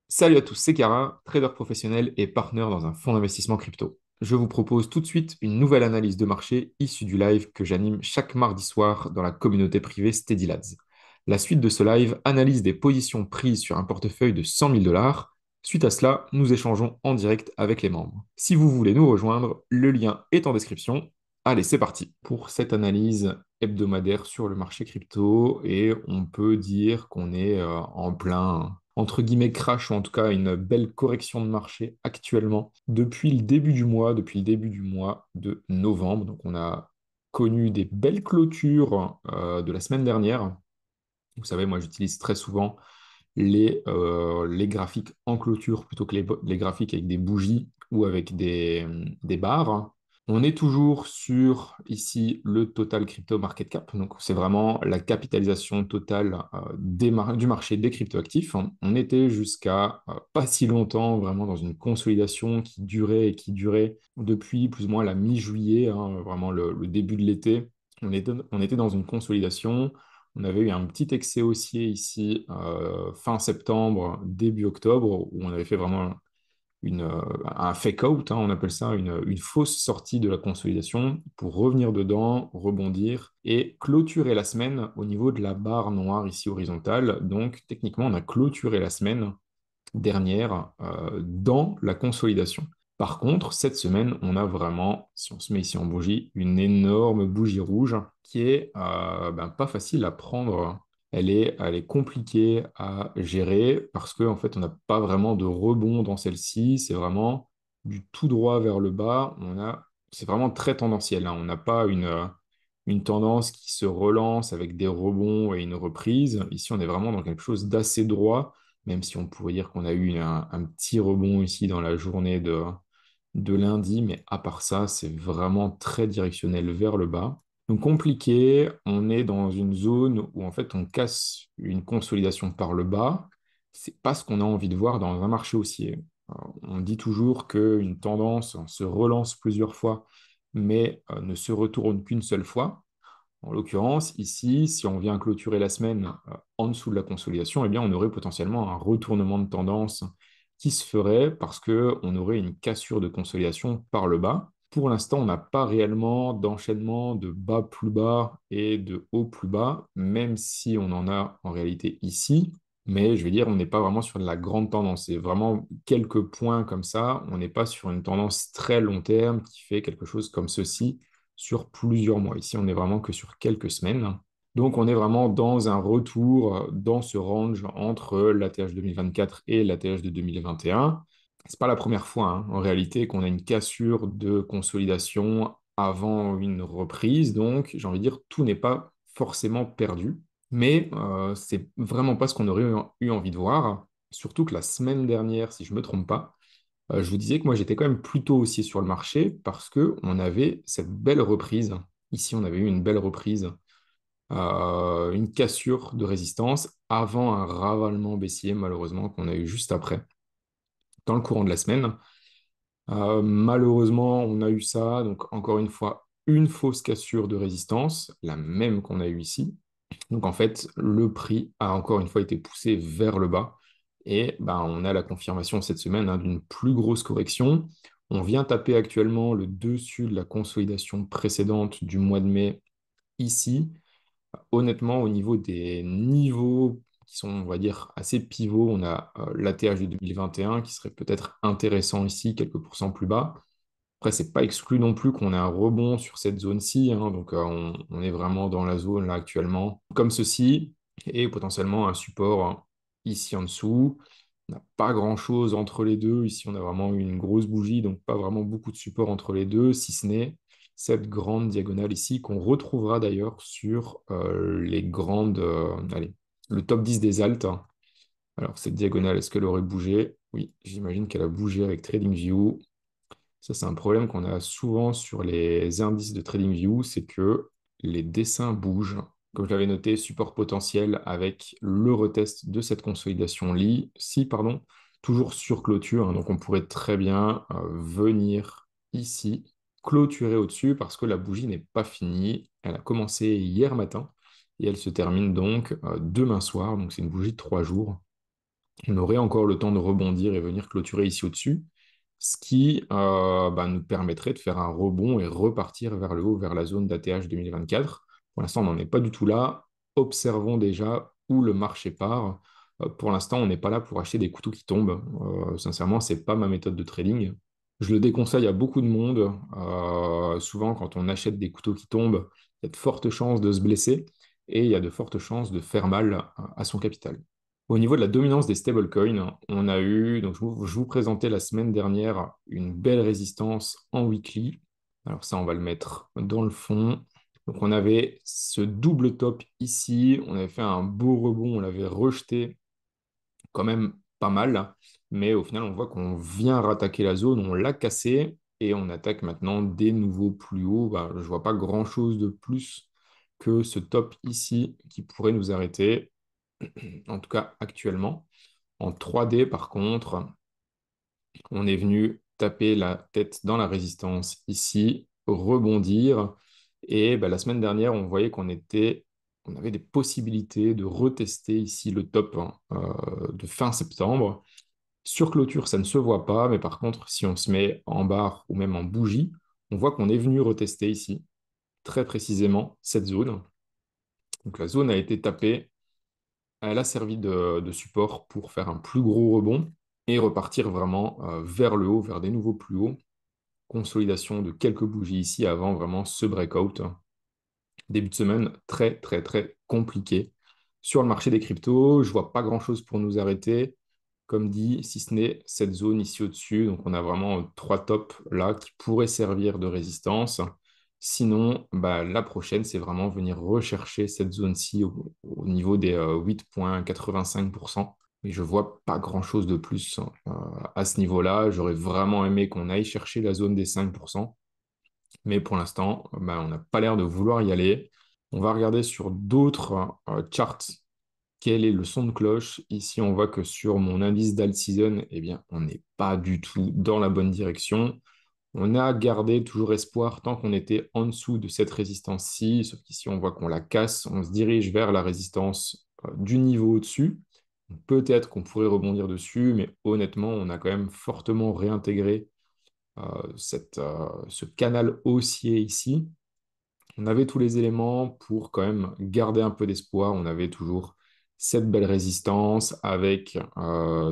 Salut à tous, c'est Kara, trader professionnel et partenaire dans un fonds d'investissement crypto. Je vous propose tout de suite une nouvelle analyse de marché issue du live que j'anime chaque mardi soir dans la communauté privée Steady Lads. La suite de ce live analyse des positions prises sur un portefeuille de 100 000 dollars. Suite à cela, nous échangeons en direct avec les membres. Si vous voulez nous rejoindre, le lien est en description. Allez, c'est parti pour cette analyse hebdomadaire sur le marché crypto et on peut dire qu'on est en plein, entre guillemets, crash ou en tout cas une belle correction de marché actuellement depuis le début du mois de novembre. Donc on a connu des belles clôtures de la semaine dernière. Vous savez, moi j'utilise très souvent les graphiques en clôture plutôt que les graphiques avec des bougies ou avec des barres. On est toujours sur ici le total crypto market cap. Donc c'est vraiment la capitalisation totale du marché des cryptoactifs. On était jusqu'à pas si longtemps vraiment dans une consolidation qui durait et qui durait depuis plus ou moins la mi-juillet, hein, vraiment le début de l'été. On était dans une consolidation. On avait eu un petit excès haussier ici fin septembre, début octobre, où on avait fait vraiment un fake-out, hein, on appelle ça une fausse sortie de la consolidation pour revenir dedans, rebondir et clôturer la semaine au niveau de la barre noire ici horizontale. Donc techniquement, on a clôturé la semaine dernière dans la consolidation. Par contre, cette semaine, on a vraiment, si on se met ici en bougie, une énorme bougie rouge qui est pas facile à prendre. Elle est compliquée à gérer parce qu'en fait, on n'a pas vraiment de rebond dans celle-ci. C'est vraiment du tout droit vers le bas. C'est vraiment très tendanciel, hein. On n'a pas une tendance qui se relance avec des rebonds et une reprise. Ici, on est vraiment dans quelque chose d'assez droit, même si on pourrait dire qu'on a eu un petit rebond ici dans la journée de lundi, mais à part ça, c'est vraiment très directionnel vers le bas. Donc compliqué, on est dans une zone où en fait on casse une consolidation par le bas. C'est pas ce qu'on a envie de voir dans un marché haussier. On dit toujours qu'une tendance se relance plusieurs fois, mais ne se retourne qu'une seule fois. En l'occurrence, ici, si on vient clôturer la semaine en dessous de la consolidation, eh bien, on aurait potentiellement un retournement de tendance qui se ferait parce qu'on aurait une cassure de consolidation par le bas. Pour l'instant, on n'a pas réellement d'enchaînement de bas plus bas et de haut plus bas, même si on en a en réalité ici. Mais je vais dire, on n'est pas vraiment sur de la grande tendance. C'est vraiment quelques points comme ça. On n'est pas sur une tendance très long terme qui fait quelque chose comme ceci sur plusieurs mois. Ici, on n'est vraiment que sur quelques semaines. Donc, on est vraiment dans un retour dans ce range entre l'ATH 2024 et l'ATH de 2021. C'est pas la première fois, hein, en réalité, qu'on a une cassure de consolidation avant une reprise. Donc, j'ai envie de dire, tout n'est pas forcément perdu. Mais c'est vraiment pas ce qu'on aurait eu envie de voir. Surtout que la semaine dernière, si je ne me trompe pas, je vous disais que moi j'étais quand même plutôt haussier sur le marché parce que on avait cette belle reprise. Ici, on avait eu une belle reprise, une cassure de résistance avant un ravalement baissier, malheureusement, qu'on a eu juste après, dans le courant de la semaine. Malheureusement, on a eu ça, donc encore une fois, une fausse cassure de résistance, la même qu'on a eue ici. Donc en fait, le prix a encore une fois été poussé vers le bas. Et ben, on a la confirmation cette semaine, hein, d'une plus grosse correction. On vient taper actuellement le dessus de la consolidation précédente du mois de mai ici. Honnêtement, au niveau des niveaux qui sont, on va dire, assez pivots, on a l'ATH de 2021 qui serait peut-être intéressant ici, quelques pourcents plus bas. Après, c'est pas exclu non plus qu'on ait un rebond sur cette zone-ci, hein. Donc on est vraiment dans la zone là actuellement, comme ceci, et potentiellement un support, hein, ici en dessous. On n'a pas grand-chose entre les deux. Ici, on a vraiment une grosse bougie, donc pas vraiment beaucoup de support entre les deux, si ce n'est cette grande diagonale ici, qu'on retrouvera d'ailleurs sur allez, le top 10 des altes. Alors, cette diagonale, est-ce qu'elle aurait bougé? Oui, j'imagine qu'elle a bougé avec TradingView. Ça, c'est un problème qu'on a souvent sur les indices de TradingView, c'est que les dessins bougent. Comme je l'avais noté, support potentiel avec le retest de cette consolidation pardon, toujours sur clôture, hein. Donc on pourrait très bien venir ici, clôturer au-dessus parce que la bougie n'est pas finie. Elle a commencé hier matin et elle se termine donc demain soir, donc c'est une bougie de 3 jours. On aurait encore le temps de rebondir et venir clôturer ici au-dessus, ce qui nous permettrait de faire un rebond et repartir vers le haut, vers la zone d'ATH 2024. Pour l'instant, on n'en est pas du tout là. Observons déjà où le marché part. Pour l'instant, on n'est pas là pour acheter des couteaux qui tombent. Sincèrement, ce n'est pas ma méthode de trading. Je le déconseille à beaucoup de monde. Souvent, quand on achète des couteaux qui tombent, il y a de fortes chances de se blesser et il y a de fortes chances de faire mal à son capital. Au niveau de la dominance des stablecoins, on a eu, donc je vous présentais la semaine dernière une belle résistance en weekly. Alors ça, on va le mettre dans le fond. Donc on avait ce double top ici, on avait fait un beau rebond, on l'avait rejeté quand même pas mal, mais au final, on voit qu'on vient rattaquer la zone, on l'a cassé et on attaque maintenant des nouveaux plus hauts. Je ne vois pas grand-chose de plus que ce top ici qui pourrait nous arrêter, en tout cas actuellement. En 3D, par contre, on est venu taper la tête dans la résistance ici, rebondir. Et la semaine dernière, on voyait on avait des possibilités de retester ici le top de fin septembre. Sur clôture, ça ne se voit pas, mais par contre, si on se met en barre ou même en bougie, on voit qu'on est venu retester ici, très précisément, cette zone. Donc la zone a été tapée, elle a servi de support pour faire un plus gros rebond et repartir vraiment vers le haut, vers des nouveaux plus hauts. Consolidation de quelques bougies ici avant vraiment ce breakout. Début de semaine très très très compliqué. Sur le marché des cryptos, je vois pas grand-chose pour nous arrêter. Comme dit, si ce n'est cette zone ici au-dessus. Donc on a vraiment trois tops là qui pourraient servir de résistance. Sinon, la prochaine, c'est vraiment venir rechercher cette zone-ci au niveau des 8,85%. Mais je vois pas grand-chose de plus à ce niveau-là. J'aurais vraiment aimé qu'on aille chercher la zone des 5%. Mais pour l'instant, on n'a pas l'air de vouloir y aller. On va regarder sur d'autres charts quel est le son de cloche. Ici, on voit que sur mon indice d'alt-season, eh bien, on n'est pas du tout dans la bonne direction. On a gardé toujours espoir tant qu'on était en dessous de cette résistance-ci, sauf qu'ici, on voit qu'on la casse, on se dirige vers la résistance du niveau au-dessus. Peut-être qu'on pourrait rebondir dessus, mais honnêtement, on a quand même fortement réintégré ce canal haussier ici. On avait tous les éléments pour quand même garder un peu d'espoir. On avait toujours cette belle résistance avec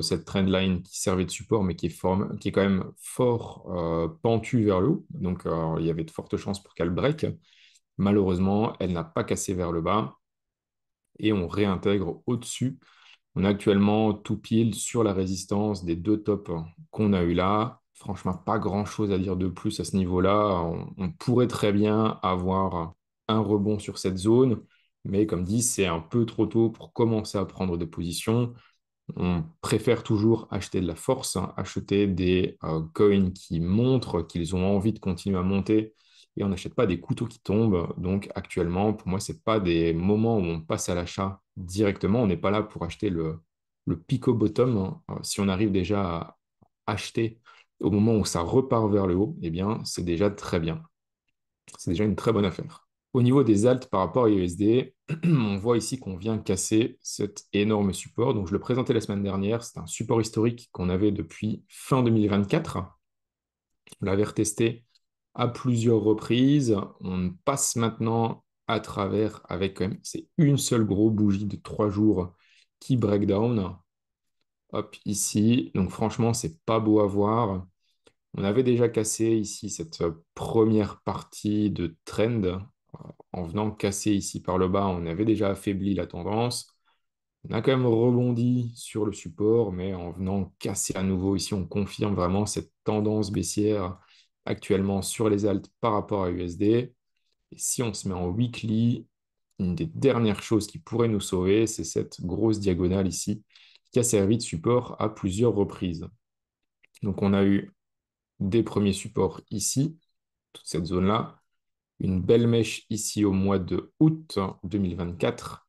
cette trendline qui servait de support, mais qui est quand même fort pentue vers le haut. Donc, il y avait de fortes chances pour qu'elle break. Malheureusement, elle n'a pas cassé vers le bas et on réintègre au-dessus. On a actuellement tout pile sur la résistance des deux tops qu'on a eu là. Franchement, pas grand-chose à dire de plus à ce niveau-là. On pourrait très bien avoir un rebond sur cette zone, mais comme dit, c'est un peu trop tôt pour commencer à prendre des positions. On préfère toujours acheter de la force, hein, acheter des coins qui montrent qu'ils ont envie de continuer à monter et on n'achète pas des couteaux qui tombent. Donc actuellement, pour moi, ce n'est pas des moments où on passe à l'achat directement. On n'est pas là pour acheter le pico bottom, hein. Si on arrive déjà à acheter au moment où ça repart vers le haut, eh bien, c'est déjà très bien. C'est déjà une très bonne affaire. Au niveau des alts par rapport à USD, on voit ici qu'on vient casser cet énorme support. Donc, je le présentais la semaine dernière. C'est un support historique qu'on avait depuis fin 2024. On l'avait retesté à plusieurs reprises. On passe maintenant à travers avec quand même, c'est une seule grosse bougie de 3 jours qui break down. Hop, ici. Donc, franchement, c'est pas beau à voir. On avait déjà cassé ici cette première partie de trend. En venant casser ici par le bas, on avait déjà affaibli la tendance. On a quand même rebondi sur le support, mais en venant casser à nouveau ici, on confirme vraiment cette tendance baissière actuellement sur les alts par rapport à USD. Et si on se met en weekly, une des dernières choses qui pourrait nous sauver, c'est cette grosse diagonale ici, qui a servi de support à plusieurs reprises. Donc on a eu des premiers supports ici, toute cette zone-là, une belle mèche ici au mois de août 2024,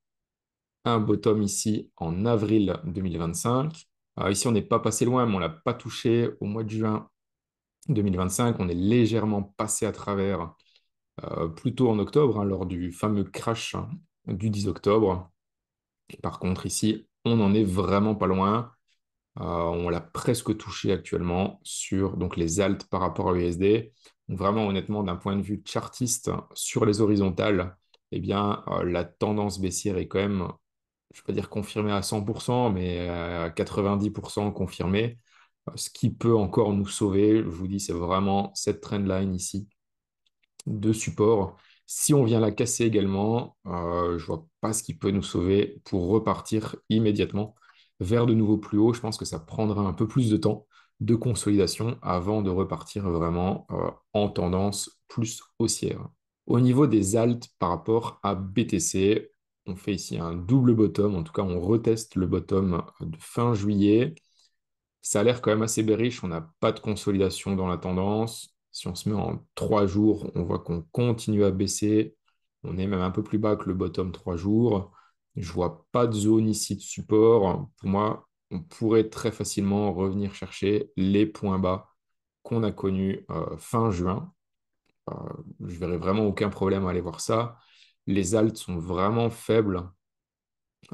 un bottom ici en avril 2025. Alors ici, on n'est pas passé loin, mais on ne l'a pas touché au mois de juin 2025. On est légèrement passé à travers plutôt en octobre, hein, lors du fameux crash du 10 octobre. Par contre, ici, on n'en est vraiment pas loin. On l'a presque touché actuellement sur donc, les alt par rapport à USD. Donc, vraiment, honnêtement, d'un point de vue chartiste, sur les horizontales, eh bien, la tendance baissière est quand même, je ne vais pas dire confirmée à 100%, mais à 90% confirmée. Ce qui peut encore nous sauver, je vous dis, c'est vraiment cette trendline ici de support. Si on vient la casser également, je vois pas ce qui peut nous sauver pour repartir immédiatement vers de nouveaux plus hauts. Je pense que ça prendra un peu plus de temps de consolidation avant de repartir vraiment en tendance plus haussière. Au niveau des alts par rapport à BTC, on fait ici un double bottom. En tout cas, on reteste le bottom de fin juillet. Ça a l'air quand même assez bearish, on n'a pas de consolidation dans la tendance. Si on se met en 3 jours, on voit qu'on continue à baisser. On est même un peu plus bas que le bottom 3 jours. Je vois pas de zone ici de support. Pour moi, on pourrait très facilement revenir chercher les points bas qu'on a connus fin juin. Euh, je verrai vraiment aucun problème à aller voir ça. Les alts sont vraiment faibles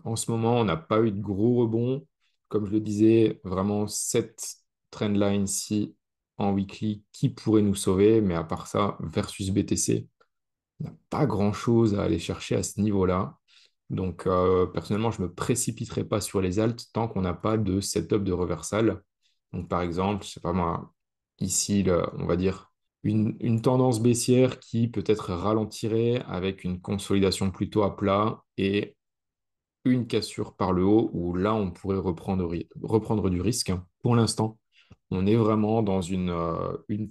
en ce moment, on n'a pas eu de gros rebonds. Comme je le disais, vraiment cette trendline-ci en weekly qui pourrait nous sauver, mais à part ça, versus BTC, on n'a pas grand-chose à aller chercher à ce niveau-là. Donc, personnellement, je ne me précipiterai pas sur les alts tant qu'on n'a pas de setup de reversal. Donc, par exemple, je sais pas moi, ici, on va dire une tendance baissière qui peut-être ralentirait avec une consolidation plutôt à plat et une cassure par le haut où là, on pourrait reprendre du risque. Pour l'instant, on est vraiment dans une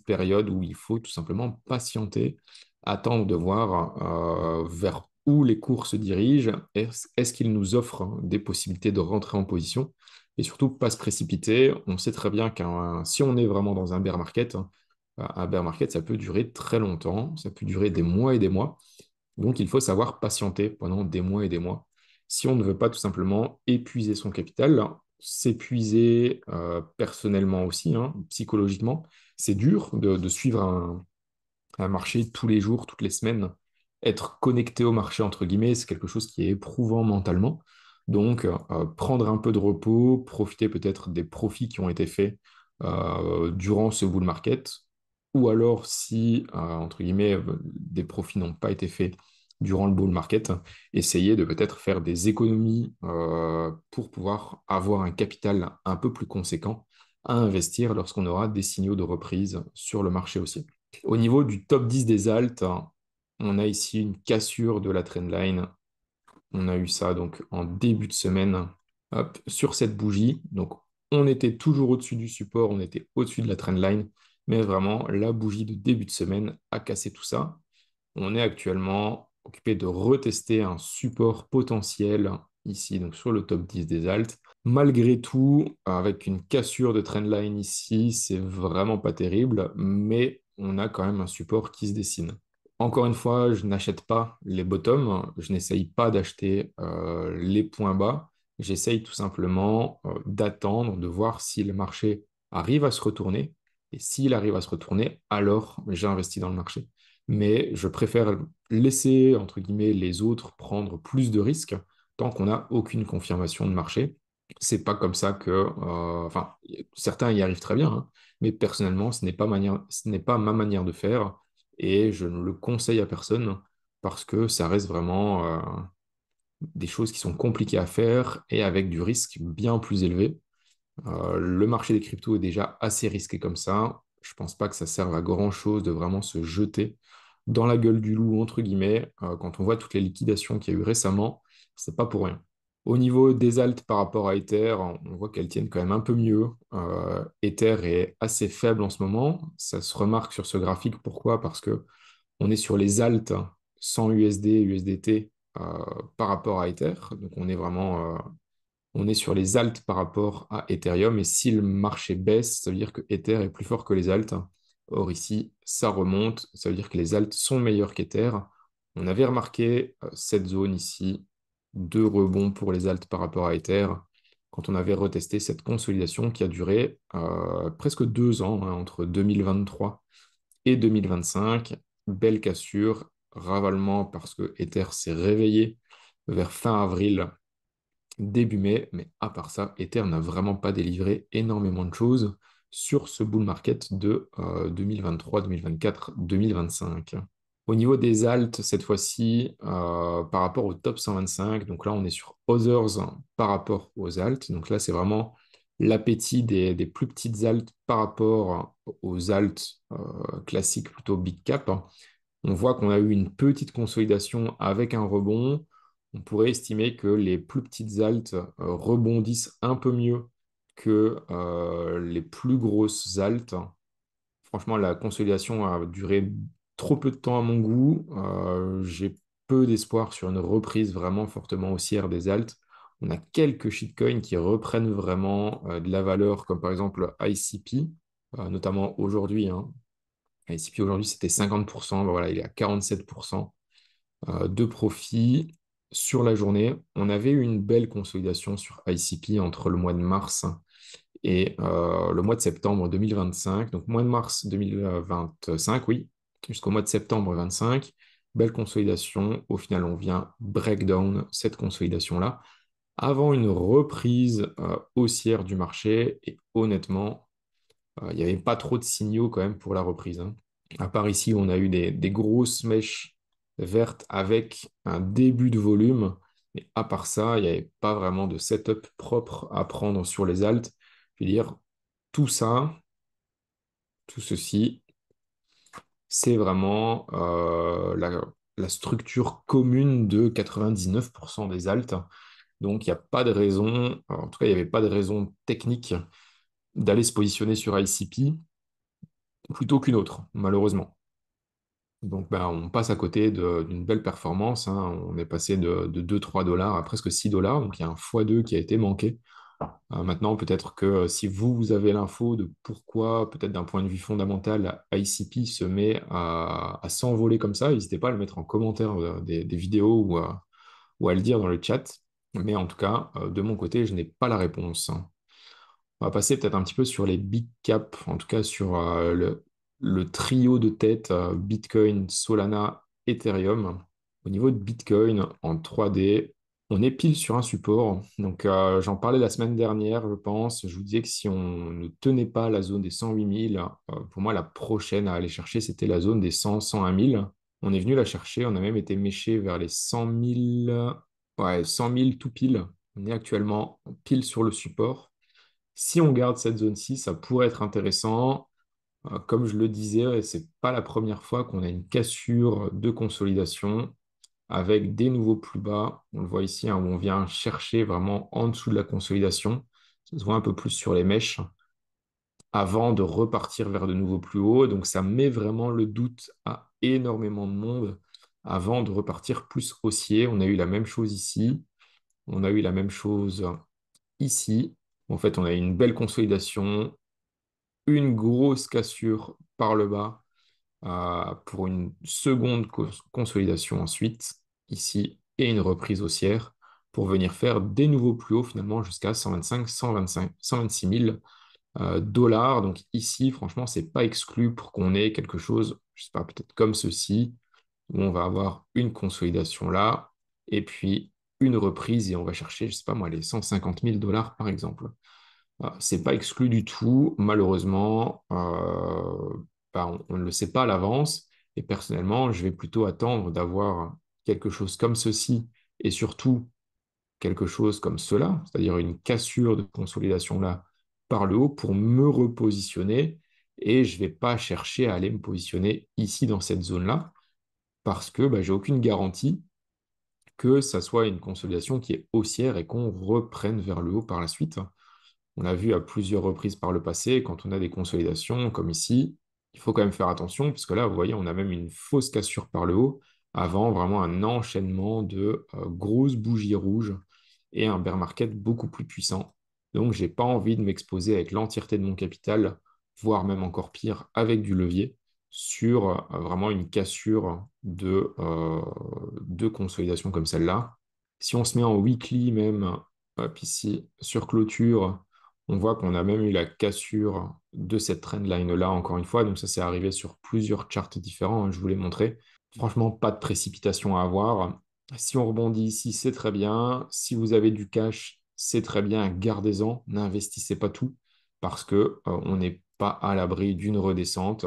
période où il faut tout simplement patienter, attendre de voir vers où les cours se dirigent. Est-ce qu'ils nous offrent des possibilités de rentrer en position? Et surtout, pas se précipiter. On sait très bien qu'un si on est vraiment dans un bear market, un bear market, ça peut durer très longtemps, ça peut durer des mois et des mois. Donc, il faut savoir patienter pendant des mois et des mois. Si on ne veut pas tout simplement épuiser son capital, s'épuiser personnellement aussi, hein, psychologiquement, c'est dur de suivre un marché tous les jours, toutes les semaines. Être connecté au marché, entre guillemets, c'est quelque chose qui est éprouvant mentalement. Donc, prendre un peu de repos, profiter peut-être des profits qui ont été faits durant ce bull market, ou alors si, entre guillemets, des profits n'ont pas été faits durant le bull market, essayer de peut-être faire des économies pour pouvoir avoir un capital un peu plus conséquent à investir lorsqu'on aura des signaux de reprise sur le marché aussi. Au niveau du top 10 des alts, on a ici une cassure de la trendline. On a eu ça donc en début de semaine, hop, sur cette bougie. Donc on était toujours au-dessus du support, on était au-dessus de la trendline, mais vraiment la bougie de début de semaine a cassé tout ça. On est actuellement occupé de retester un support potentiel ici, donc sur le top 10 des alts. Malgré tout, avec une cassure de trendline ici, c'est vraiment pas terrible, mais on a quand même un support qui se dessine. Encore une fois, je n'achète pas les bottoms, je n'essaye pas d'acheter les points bas, j'essaye tout simplement d'attendre, de voir si le marché arrive à se retourner, et s'il arrive à se retourner, alors j'investis dans le marché. Mais je préfère laisser, entre guillemets, les autres prendre plus de risques tant qu'on n'a aucune confirmation de marché. C'est pas comme ça que, enfin, certains y arrivent très bien, hein, mais personnellement, ce n'est pas ma manière de faire et je ne le conseille à personne parce que ça reste vraiment des choses qui sont compliquées à faire et avec du risque bien plus élevé. Le marché des cryptos est déjà assez risqué comme ça. Je pense pas que ça serve à grand-chose de vraiment se jeter dans la gueule du loup, entre guillemets. Quand on voit toutes les liquidations qu'il y a eu récemment, c'est pas pour rien. Au niveau des alts par rapport à Ether, on voit qu'elles tiennent quand même un peu mieux. Ether est assez faible en ce moment. Ça se remarque sur ce graphique. Pourquoi? Parce que on est sur les alts sans USD, USDT par rapport à Ether. Donc on est sur les alts par rapport à Ethereum. Et si le marché baisse, ça veut dire que Ether est plus fort que les alts. Or ici, ça remonte. Ça veut dire que les alts sont meilleurs qu'Ether. On avait remarqué cette zone ici de rebond pour les alts par rapport à Ether quand on avait retesté cette consolidation qui a duré presque 2 ans, hein, entre 2023 et 2025. Belle cassure, ravalement parce que Ether s'est réveillé vers fin avril, début mai, mais à part ça, Ether n'a vraiment pas délivré énormément de choses sur ce bull market de 2023, 2024, 2025. Au niveau des alts, cette fois-ci, par rapport au top 125, donc là on est sur Others par rapport aux alts, donc là c'est vraiment l'appétit des plus petites alts par rapport aux alts classiques plutôt big cap. On voit qu'on a eu une petite consolidation avec un rebond. On pourrait estimer que les plus petites altes rebondissent un peu mieux que les plus grosses altes. Franchement, la consolidation a duré trop peu de temps à mon goût. J'ai peu d'espoir sur une reprise vraiment fortement haussière des altes. On a quelques shitcoins qui reprennent vraiment de la valeur, comme par exemple ICP, notamment aujourd'hui, hein. ICP aujourd'hui, c'était 50%. Ben voilà, il est à 47% de profit sur la journée. On avait eu une belle consolidation sur ICP entre le mois de mars et le mois de septembre 2025. Donc, mois de mars 2025, oui, jusqu'au mois de septembre 25. Belle consolidation. Au final, on vient break down cette consolidation-là avant une reprise haussière du marché. Et honnêtement, il n'y avait pas trop de signaux quand même pour la reprise, hein. À part ici, on a eu des grosses mèches vertes avec un début de volume. Mais à part ça, il n'y avait pas vraiment de setup propre à prendre sur les alts. Je veux dire, tout ça, tout ceci, c'est vraiment la structure commune de 99% des alts. Donc, il n'y a pas de raison, en tout cas, il n'y avait pas de raison technique d'aller se positionner sur ICP plutôt qu'une autre, malheureusement. Donc, ben, on passe à côté d'une belle performance, hein. On est passé de 2-3 dollars à presque 6 dollars. Donc, il y a un x2 qui a été manqué. Maintenant, peut-être que si vous avez l'info de pourquoi, peut-être d'un point de vue fondamental, ICP se met à s'envoler comme ça, n'hésitez pas à le mettre en commentaire des vidéos ou à le dire dans le chat. Mais en tout cas, de mon côté, je n'ai pas la réponse. On va passer peut-être un petit peu sur les big caps, en tout cas sur le trio de tête Bitcoin, Solana, Ethereum. Au niveau de Bitcoin en 3D, on est pile sur un support. Donc j'en parlais la semaine dernière, je pense. Je vous disais que si on ne tenait pas la zone des 108 000, pour moi la prochaine à aller chercher, c'était la zone des 100, 101 000. On est venu la chercher, on a même été méché vers les 100 000, ouais, 100 000 tout pile. On est actuellement pile sur le support. Si on garde cette zone-ci, ça pourrait être intéressant. Comme je le disais, c'est pas la première fois qu'on a une cassure de consolidation avec des nouveaux plus bas. On le voit ici, hein, où on vient chercher vraiment en dessous de la consolidation. Ça se voit un peu plus sur les mèches avant de repartir vers de nouveaux plus hauts. Donc ça met vraiment le doute à énormément de monde avant de repartir plus haussier. On a eu la même chose ici. On a eu la même chose ici. En fait, on a eu une belle consolidation, une grosse cassure par le bas pour une seconde consolidation ensuite, ici, et une reprise haussière pour venir faire des nouveaux plus hauts finalement jusqu'à 125, 125, 126 000 dollars. Donc ici, franchement, c'est pas exclu pour qu'on ait quelque chose, je sais pas, peut-être comme ceci, où on va avoir une consolidation là, et puis une reprise, et on va chercher, je sais pas moi, les 150 000 dollars par exemple. C'est pas exclu du tout, malheureusement. Bah, on ne le sait pas à l'avance. Et personnellement, je vais plutôt attendre d'avoir quelque chose comme ceci et surtout quelque chose comme cela, c'est-à-dire une cassure de consolidation là par le haut pour me repositionner. Et je ne vais pas chercher à aller me positionner ici dans cette zone-là parce que bah, j'ai aucune garantie que ça soit une consolidation qui est haussière et qu'on reprenne vers le haut par la suite. On l'a vu à plusieurs reprises par le passé, quand on a des consolidations comme ici, il faut quand même faire attention, puisque là, vous voyez, on a même une fausse cassure par le haut, avant vraiment un enchaînement de grosses bougies rouges et un bear market beaucoup plus puissant. Donc, j'ai pas envie de m'exposer avec l'entièreté de mon capital, voire même encore pire, avec du levier, sur vraiment une cassure de consolidation comme celle-là. Si on se met en weekly même, hop, ici, sur clôture, on voit qu'on a même eu la cassure de cette trendline-là, encore une fois. Donc ça, s'est arrivé sur plusieurs charts différents, hein, je vous l'ai montré. Franchement, pas de précipitation à avoir. Si on rebondit ici, c'est très bien. Si vous avez du cash, c'est très bien. Gardez-en, n'investissez pas tout parce que on n'est pas à l'abri d'une redescente.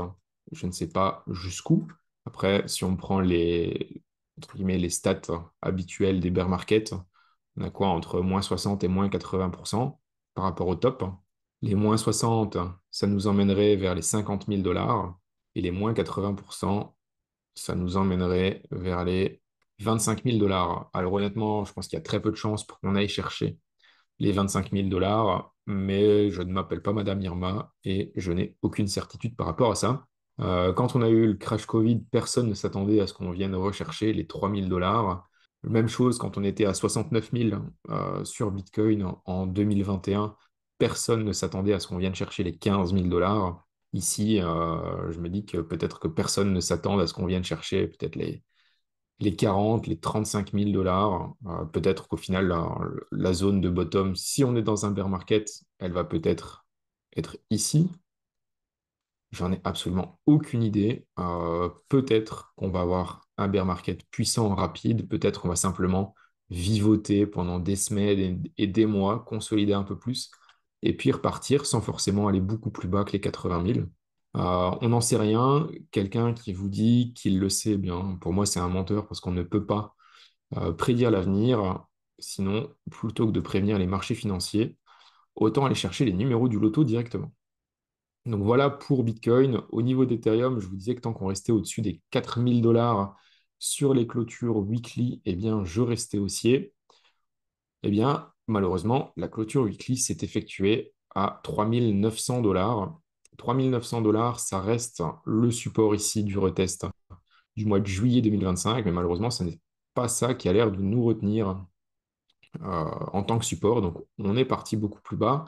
Je ne sais pas jusqu'où. Après, si on prend entre guillemets, les stats habituelles des bear markets, on a quoi entre moins 60 et moins 80% par rapport au top. Les moins 60, ça nous emmènerait vers les 50 000 $ et les moins 80%, ça nous emmènerait vers les 25 000 $. Alors honnêtement, je pense qu'il y a très peu de chances pour qu'on aille chercher les 25 000 $, mais je ne m'appelle pas Madame Irma et je n'ai aucune certitude par rapport à ça. Quand on a eu le crash Covid, personne ne s'attendait à ce qu'on vienne rechercher les 3 000 $. Même chose quand on était à 69 000 sur Bitcoin en 2021, personne ne s'attendait à ce qu'on vienne chercher les 15 000 $. Ici, je me dis que peut-être que personne ne s'attend à ce qu'on vienne chercher peut-être les 40, les 35 000 $. Peut-être qu'au final, la zone de bottom, si on est dans un bear market, elle va peut-être être ici. J'en ai absolument aucune idée. Peut-être qu'on va avoir un bear market puissant, rapide. Peut-être qu'on va simplement vivoter pendant des semaines et des mois, consolider un peu plus, et puis repartir sans forcément aller beaucoup plus bas que les 80 000. On n'en sait rien. Quelqu'un qui vous dit qu'il le sait, eh bien, pour moi, c'est un menteur parce qu'on ne peut pas prédire l'avenir. Sinon, plutôt que de prévenir les marchés financiers, autant aller chercher les numéros du loto directement. Donc voilà pour Bitcoin. Au niveau d'Ethereum, je vous disais que tant qu'on restait au-dessus des 4 000 $ sur les clôtures weekly, eh bien, je restais haussier. Eh bien, malheureusement, la clôture weekly s'est effectuée à 3 900 $. 3 900 $, ça reste le support ici du retest du mois de juillet 2025, mais malheureusement, ce n'est pas ça qui a l'air de nous retenir en tant que support. Donc, on est parti beaucoup plus bas.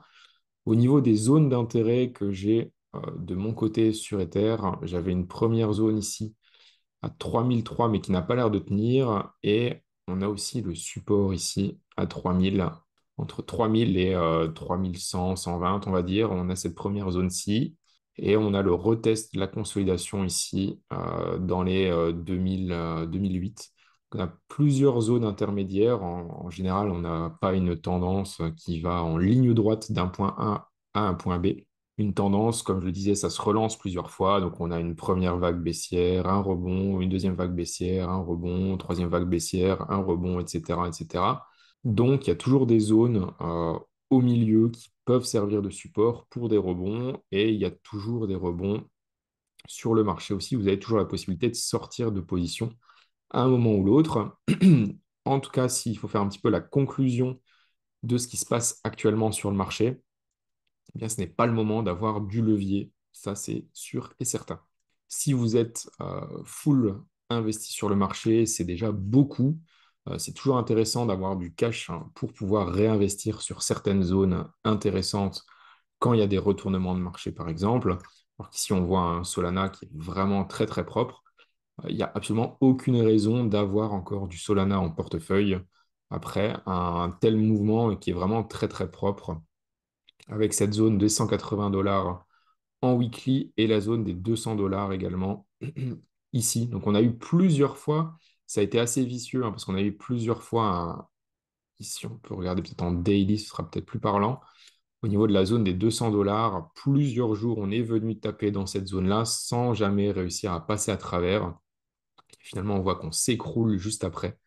Au niveau des zones d'intérêt que j'ai de mon côté sur Ether, j'avais une première zone ici à 3003, mais qui n'a pas l'air de tenir. Et on a aussi le support ici à 3000, entre 3000 et 3100, 120, on va dire. On a cette première zone-ci. Et on a le retest de la consolidation ici dans les 2000, 2008. On a plusieurs zones intermédiaires. En général, on n'a pas une tendance qui va en ligne droite d'un point A à un point B. Une tendance, comme je le disais, ça se relance plusieurs fois. Donc, on a une première vague baissière, un rebond, une deuxième vague baissière, un rebond, troisième vague baissière, un rebond, etc., etc. Donc, il y a toujours des zones au milieu qui peuvent servir de support pour des rebonds et il y a toujours des rebonds sur le marché aussi. Vous avez toujours la possibilité de sortir de position à un moment ou l'autre. En tout cas, s'il faut faire un petit peu la conclusion de ce qui se passe actuellement sur le marché, eh bien, ce n'est pas le moment d'avoir du levier. Ça, c'est sûr et certain. Si vous êtes full investi sur le marché, c'est déjà beaucoup. C'est toujours intéressant d'avoir du cash hein, pour pouvoir réinvestir sur certaines zones intéressantes quand il y a des retournements de marché, par exemple. Alors qu'ici, on voit un Solana qui est vraiment très, très propre. Il n'y a absolument aucune raison d'avoir encore du Solana en portefeuille après un tel mouvement qui est vraiment très, très propre avec cette zone des 180 $ en weekly et la zone des 200 $ également ici. Donc on a eu plusieurs fois, ça a été assez vicieux hein, parce qu'on a eu plusieurs fois, ici on peut regarder peut-être en daily, ce sera peut-être plus parlant. Au niveau de la zone des 200 $, plusieurs jours on est venu taper dans cette zone-là sans jamais réussir à passer à travers. Finalement on voit qu'on s'écroule juste après.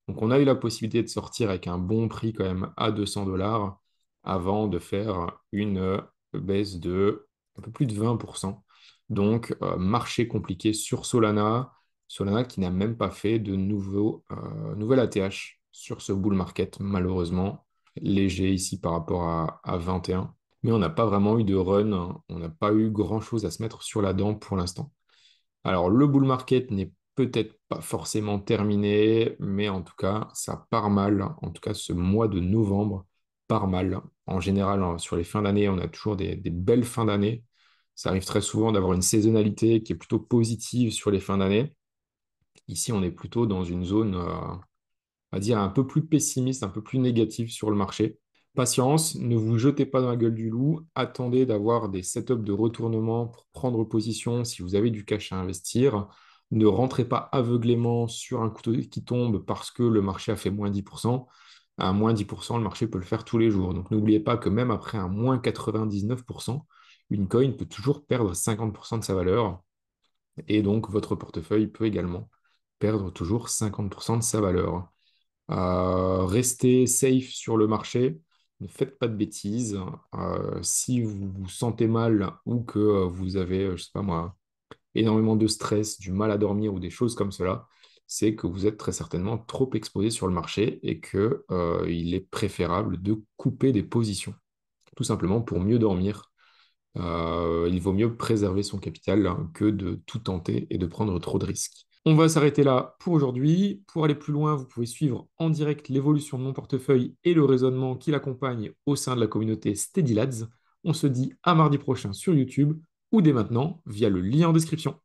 Donc on a eu la possibilité de sortir avec un bon prix quand même à 200 $ avant de faire une baisse de un peu plus de 20%. Donc marché compliqué sur Solana. Solana qui n'a même pas fait de nouvel ATH sur ce bull market, malheureusement. Léger ici par rapport à 21. Mais on n'a pas vraiment eu de run. Hein. On n'a pas eu grand-chose à se mettre sur la dent pour l'instant. Alors, le bull market n'est peut-être pas forcément terminé, mais en tout cas, ça part mal. En tout cas, ce mois de novembre part mal. En général, hein, sur les fins d'année, on a toujours des belles fins d'année. Ça arrive très souvent d'avoir une saisonnalité qui est plutôt positive sur les fins d'année. Ici, on est plutôt dans une zone, on va dire, un peu plus pessimiste, un peu plus négative sur le marché. Patience, ne vous jetez pas dans la gueule du loup. Attendez d'avoir des setups de retournement pour prendre position si vous avez du cash à investir. Ne rentrez pas aveuglément sur un couteau qui tombe parce que le marché a fait moins 10%. À moins 10%, le marché peut le faire tous les jours. Donc n'oubliez pas que même après un moins 99%, une coin peut toujours perdre 50% de sa valeur. Et donc votre portefeuille peut également perdre toujours 50% de sa valeur. Restez safe sur le marché, ne faites pas de bêtises. Si vous vous sentez mal ou que vous avez, je sais pas moi, énormément de stress, du mal à dormir ou des choses comme cela, c'est que vous êtes très certainement trop exposé sur le marché et que, il est préférable de couper des positions, tout simplement pour mieux dormir. Il vaut mieux préserver son capital hein, que de tout tenter et de prendre trop de risques. On va s'arrêter là pour aujourd'hui. Pour aller plus loin, vous pouvez suivre en direct l'évolution de mon portefeuille et le raisonnement qui l'accompagne au sein de la communauté Steady Lads. On se dit à mardi prochain sur YouTube ou dès maintenant via le lien en description.